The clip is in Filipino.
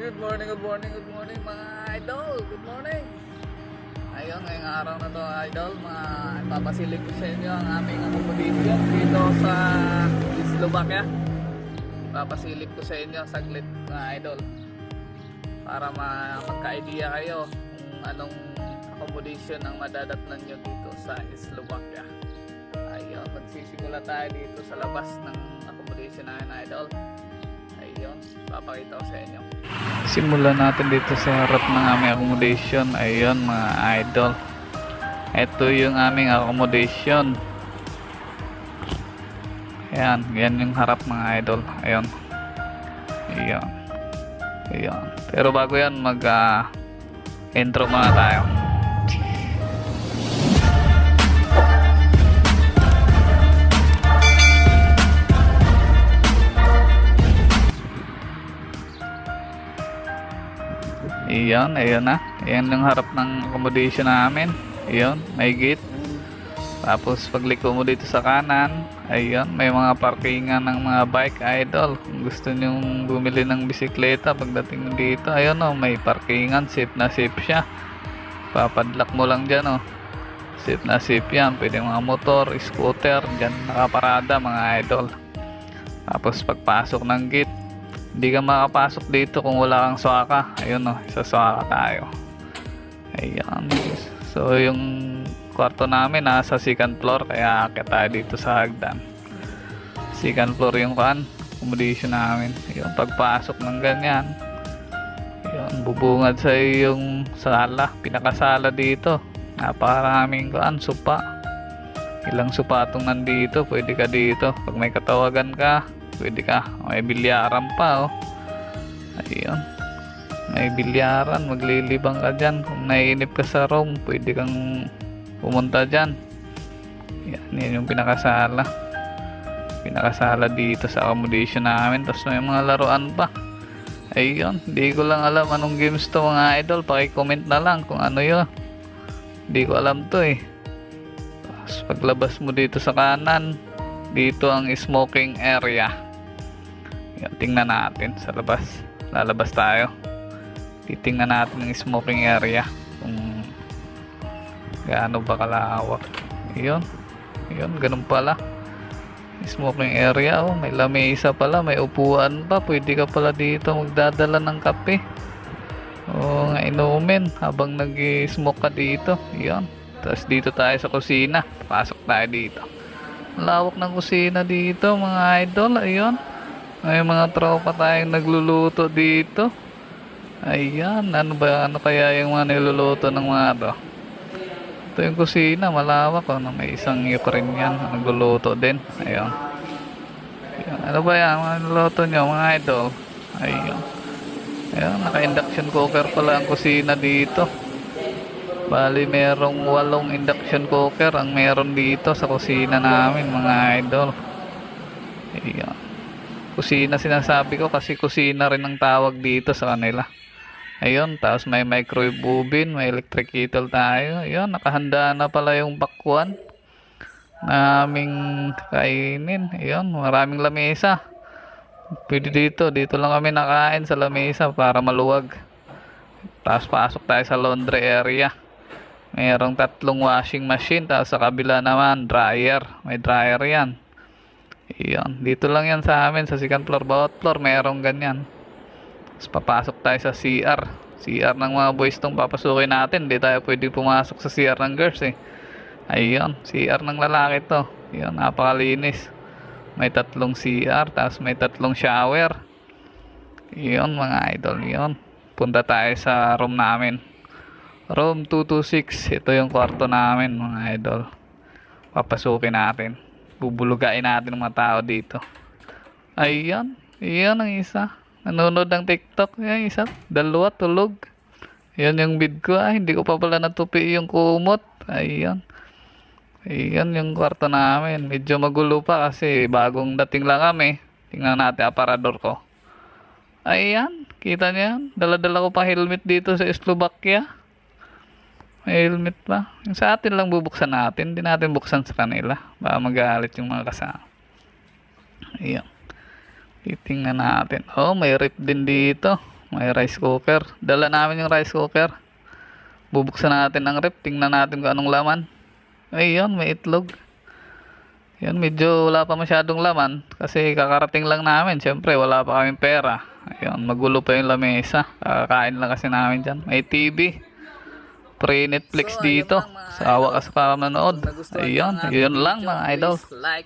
Good morning mga idol. Good morning. Ayun, ngayong araw na to idol, ipapasilip ko sa inyo ang aming accommodation dito sa Slovakia. Ipapasilip ko sa inyo saglit mga idol para magka-idea kayo kung anong accommodation ang madadatnan nyo dito sa Slovakia. Ayun, magsisimula tayo dito sa labas ng accommodation namin idol. Ayun, papakita ko sa inyo. Simulan natin dito sa harap ng aming accommodation. Ayun mga idol, ito yung aming accommodation. Ayan, yan yung harap mga idol. Ayun. Ayun. Ayun. Pero bago yan, intro muna tayo. Iyon, ayun na. Ayan yung harap ng accommodation namin. Iyon, may gate. Tapos pagliko mo dito sa kanan, ayun, may mga parkingan ng mga bike idol. Kung gusto nyong bumili ng bisikleta pagdating dito, ayun o, may parkingan, safe na safe siya. Papadlock mo lang dyan o. Safe na safe yan. Pwede mga motor, scooter, dyan nakaparada mga idol. Tapos pagpasok ng gate, hindi ka makapasok dito kung wala kang swaka. Ayun o, isa swaka tayo. Ayan. So yung kwarto namin nasa second floor, kaya akit tayo dito sa hagdan. Second floor yung accommodation namin. Yung pagpasok ng ganyan, yun, bubungad sa yung sala, pinakasala dito. Napakaraming supa. Ilang supa itong nandito, pwede ka dito. Pag may katawagan ka, pwede ka. May bilyaran pa ayun, may bilyaran, maglilibang ka dyan. Kung naiinip ka sa room, pwede kang pumunta dyan. Yan yung pinakasala dito sa accommodation namin. Tapos may mga laruan pa. Ayun, hindi ko lang alam anong games to mga idol. Paki-comment na lang kung ano yun. Hindi ko alam to Tapos paglabas mo dito sa kanan, dito ang smoking area. Yan, tingnan natin sa labas. Lalabas tayo. Titingnan natin ang smoking area kung gaano ba kalawak. Yun, ganun pala. Smoking area, may lamesa pala, may upuan pa. Pwede ka pala dito magdadala ng kape o nga inumin habang nag-smoke ka dito. Yun. Tapos dito tayo sa kusina. Pasok tayo dito. Lawak ng kusina dito mga idol. Ayun, may mga tropa tayong nagluluto dito. Ayan, ano kaya yung mga niluluto ng mga to? Ito yung kusina, malawak may isang Ukrainian nagluluto din. Ayun. Ayan, ano ba yan mga niluluto nyo mga idol? Ayun. Ayun, naka-induction cooker pala ang kusina dito. Bali merong 8 induction cooker ang meron dito sa kusina namin mga idol. Ayan. Kusina sinasabi ko kasi kusina rin ang tawag dito sa kanila. Ayun, tapos may microwave oven, may electric kettle tayo. Ayun, nakahanda na pala yung bakwan naming kainin. Ayun, maraming lamesa. Pwede dito lang kami nakain sa lamesa para maluwag. Tapos pasok tayo sa laundry area. Mayroong 3 washing machine, tapos sa kabila naman dryer. May dryer yan. Iyon, dito lang yan sa amin sa second floor. Bawat floor mayroong ganyan. Tapos papasok tayo sa CR. CR ng mga boys tong papasukin natin. Hindi tayo pwede pumasok sa CR ng girls Ayun, CR ng lalaki to. Iyon, napakalinis. May 3 CR, tapos may 3 shower. Iyon mga idol, yun. Punta tayo sa room namin. Room 226. Ito yung kwarto namin mga idol. Papasukin natin. Bubulugain natin ng mga tao dito. Ayan. Ayan ang isa. Nanonood ng TikTok. Ayan isa. 2 tulog. Ayan yung bed ko. Hindi ko pa pala natupi yung kumot. Ayan. Ayan yung kwarto namin. Medyo magulo pa kasi bagong dating lang kami. Tingnan natin aparador ko. Ayan. Kita niyo yan. Dala-dala ko pa helmet dito sa Slovakia. May helmet pa. Yung sa atin lang bubuksan natin. Hindi natin buksan sa kanila. Baka magalit yung mga kasama. Ayan. Titingnan natin. Oh, may rip din dito. May rice cooker. Dala namin yung rice cooker. Bubuksan natin ang rep. Tingnan natin kung anong laman. Ayun, may itlog. Yun, medyo wala pa masyadong laman. Kasi kakarating lang namin. Siyempre, wala pa kaming pera. Ayun, magulo pa yung lamesa. Kakain lang kasi namin dyan. May TV. Pre-Netflix dito. Sa awa ka sa pamanood. Ayun, yun lang mga idol. Like,